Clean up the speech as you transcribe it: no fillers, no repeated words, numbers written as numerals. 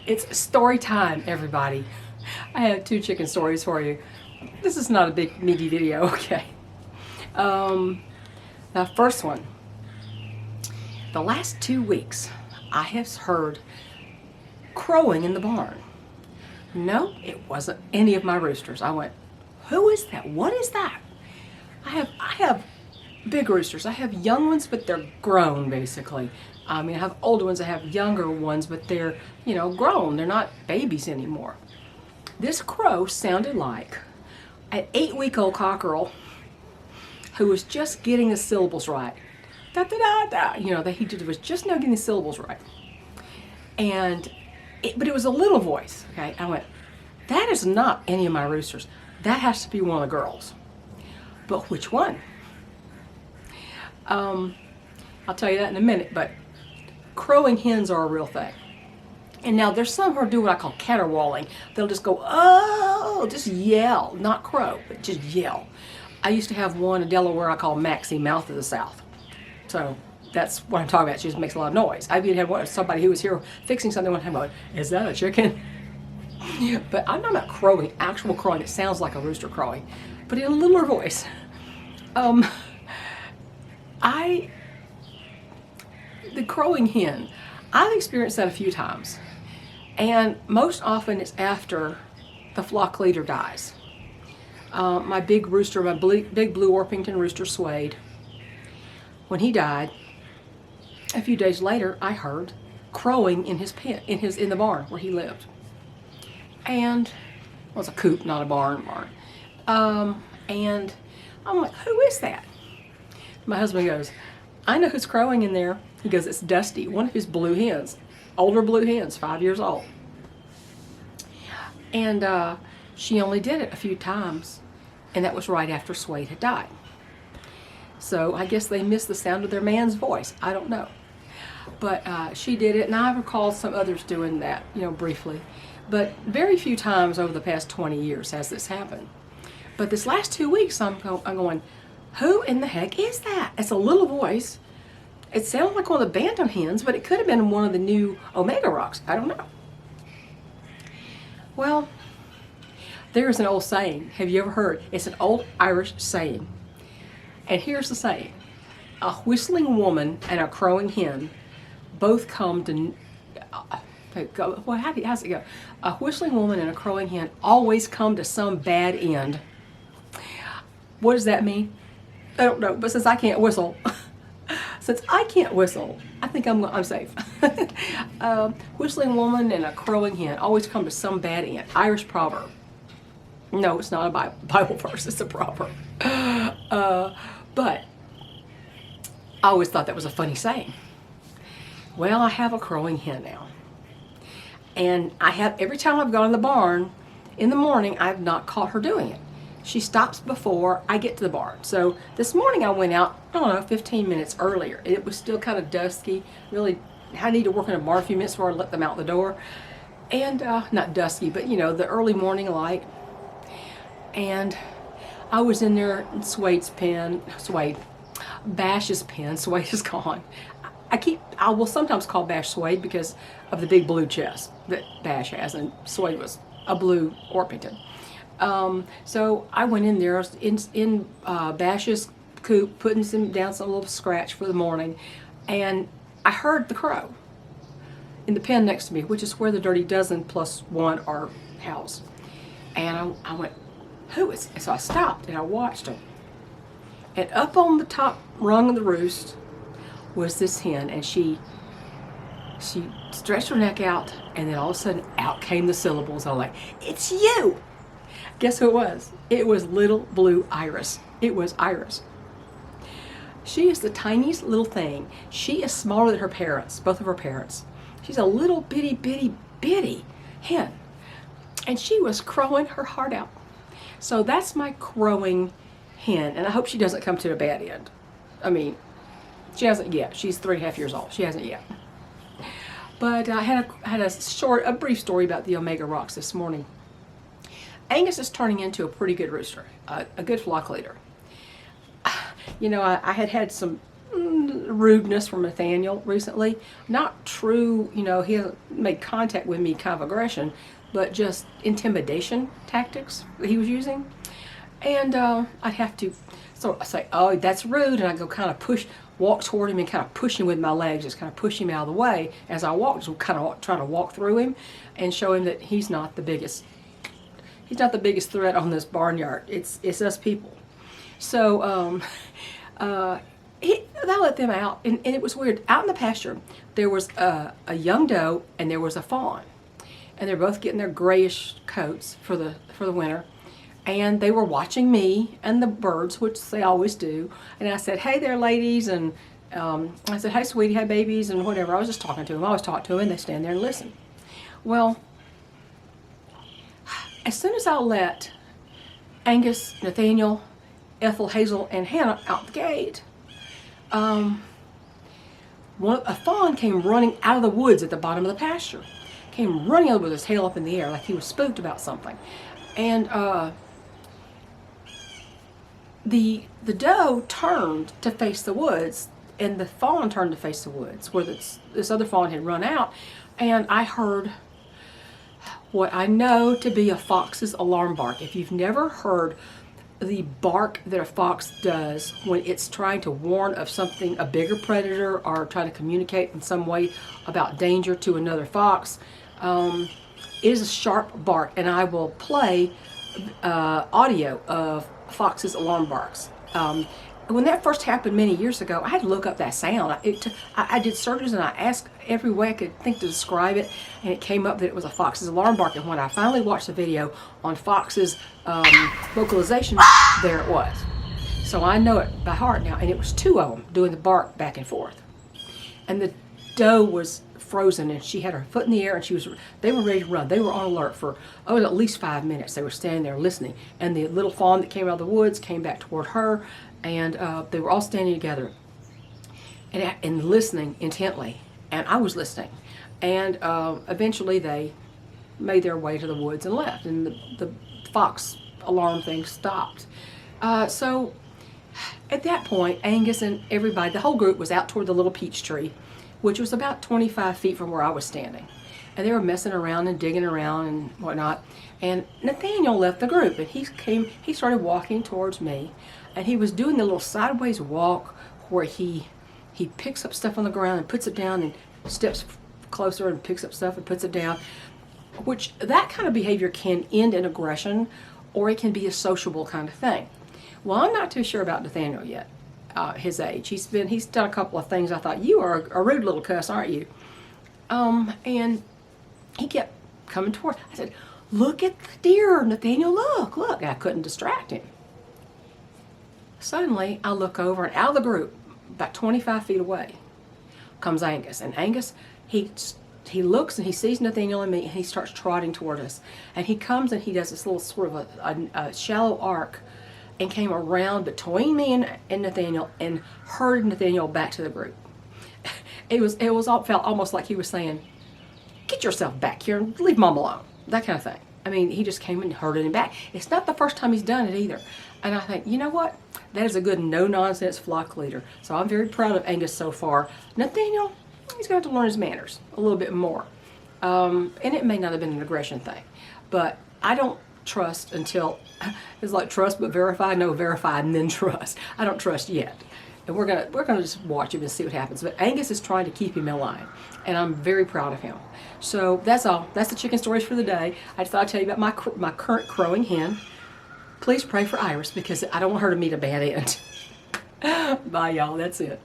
It's story time, everybody. I have two chicken stories for you. This is not a big meaty video, okay? The first one. The last 2 weeks, I have heard crowing in the barn. No, it wasn't any of my roosters. I went, who is that? What is that? I have big roosters. I have young ones, but they're grown basically. I mean, I have older ones. I have younger ones, but they're, grown. They're not babies anymore. This crow sounded like an 8-week-old cockerel who was just getting the syllables right. Da da da da. He was just now getting the syllables right. But it was a little voice. Okay, I went, that is not any of my roosters. That has to be one of the girls. But which one? I'll tell you that in a minute. But crowing hens are a real thing. And now there's some who do what I call caterwauling. They'll just go, oh, just yell, not crow, but just yell. I used to have one in Delaware I call Maxie, Mouth of the South. So that's what I'm talking about. She just makes a lot of noise. I even had somebody who was here fixing something one time going, is that a chicken? But I'm not about crowing, actual crowing. It sounds like a rooster crowing, but in a littler voice. The crowing hen, I've experienced that a few times. And most often it's after the flock leader dies. My big rooster, my big blue Orpington rooster Suede, when he died, a few days later, I heard crowing in his pen, in the barn where he lived. And well, it was a coop, not a barn. And I'm like, who is that? My husband goes, I know who's crowing in there. He goes, it's Dusty, one of his blue hens, older blue hens, 5 years old. And she only did it a few times, and that was right after Suede had died. So I guess they missed the sound of their man's voice. I don't know. But she did it, and I recall some others doing that, briefly. But very few times over the past 20 years has this happened. But this last 2 weeks, I'm going, who in the heck is that? It's a little voice. It sounds like one of the bantam hens, but it could have been one of the new Omega rocks. I don't know. Well, there's an old saying. Have you ever heard? It's an old Irish saying. And here's the saying. A whistling woman and a crowing hen both come to... Well, how's it go? A whistling woman and a crowing hen always come to some bad end. What does that mean? I don't know, but since I can't whistle, I think I'm safe. Whistling woman and a crowing hen always come to some bad end. Irish proverb. No, it's not a Bible verse, it's a proverb. But I always thought that was a funny saying. Well, I have a crowing hen now. And every time I've gone in the barn in the morning, I've not caught her doing it. She stops before I get to the barn. So this morning I went out, 15 minutes earlier. It was still kind of dusky. Really, I need to work in a barn a few minutes before I let them out the door. And not dusky, but the early morning light. And I was in there in Bash's pen. Suede is gone. I will sometimes call Bash Suede because of the big blue chest that Bash has, and Suede was a blue Orpington. So I went in there in Bash's coop, putting down some little scratch for the morning, and I heard the crow in the pen next to me, which is where the Dirty Dozen plus one are housed. And I went, who is it? So I stopped and I watched him. And up on the top rung of the roost was this hen, and she stretched her neck out, and then all of a sudden out came the syllables. I was like, it's you! Guess who it was? It was little blue Iris. It was Iris. She is the tiniest little thing. She is smaller than her parents, both of her parents. She's a little bitty hen. And she was crowing her heart out. So that's my crowing hen, and I hope she doesn't come to a bad end. I mean, she hasn't yet. She's 3.5 years old. She hasn't yet. But I had a brief story about the Omega rocks this morning. Angus is turning into a pretty good rooster, a good flock leader. I had some rudeness from Nathaniel recently. Not true, he hasn't made contact with me, kind of aggression, but just intimidation tactics that he was using. And I'd have to sort of say, oh, that's rude, and I go kind of walk toward him and kind of push him with my legs, just kind of push him out of the way as I walk, just kind of try to walk through him and show him that he's not the biggest threat on this barnyard. It's us people. So I let them out, and it was weird. Out in the pasture, there was a young doe and there was a fawn, and they're both getting their grayish coats for the winter. And they were watching me and the birds, which they always do. And I said, hey there, ladies. And I said, hey, sweetie, hey, babies, and whatever. I was just talking to them. I always talk to them, and they stand there and listen. Well, as soon as I let Angus, Nathaniel, Ethel, Hazel, and Hannah out the gate, a fawn came running out of the woods at the bottom of the pasture. Came running over with his tail up in the air like he was spooked about something. And the doe turned to face the woods, and the fawn turned to face the woods where this other fawn had run out. And I heard what I know to be a fox's alarm bark. If you've never heard the bark that a fox does when it's trying to warn of something, a bigger predator, or trying to communicate in some way about danger to another fox, it is a sharp bark. And I will play audio of fox's alarm barks. When that first happened many years ago, I had to look up that sound. I did searches and I asked every way I could think to describe it, and it came up that it was a fox's alarm bark. And when I finally watched the video on fox's vocalization, there it was. So I know it by heart now, and it was two of them doing the bark back and forth. And the doe was frozen, and she had her foot in the air, and they were ready to run. They were on alert for at least 5 minutes. They were standing there listening, and the little fawn that came out of the woods came back toward her, and they were all standing together and listening intently, and I was listening. And eventually they made their way to the woods and left, and the fox alarm thing stopped. So at that point, Angus and everybody, the whole group, was out toward the little peach tree, which was about 25 feet from where I was standing. And they were messing around and digging around and whatnot. And Nathaniel left the group, and he started walking towards me, and he was doing the little sideways walk where he picks up stuff on the ground and puts it down, and steps closer and picks up stuff and puts it down, which that kind of behavior can end in aggression, or it can be a sociable kind of thing. Well, I'm not too sure about Nathaniel yet. His age. He's done a couple of things. I thought, you are a rude little cuss, aren't you? And he kept coming toward. I said, look at the deer, Nathaniel, look. And I couldn't distract him. Suddenly, I look over, and out of the group, about 25 feet away, comes Angus. And Angus, he looks and he sees Nathaniel and me, and he starts trotting toward us. And he comes and he does this little sort of a shallow arc, and came around between me and Nathaniel, and herded Nathaniel back to the group. Felt almost like he was saying, get yourself back here and leave Mom alone. That kind of thing. I mean, he just came and herded him back. It's not the first time he's done it either. And I think, you know what? That is a good no-nonsense flock leader. So I'm very proud of Angus so far. Nathaniel, he's going to have to learn his manners a little bit more. And it may not have been an aggression thing. But I don't trust until, it's like trust but verify. No, verify and then trust. I don't trust yet. And we're gonna just watch him and see what happens. But Angus is trying to keep him in line, and I'm very proud of him. So that's all. That's the chicken stories for the day. I thought I'd tell you about my current crowing hen. Please pray for Iris, because I don't want her to meet a bad end. Bye, y'all. That's it.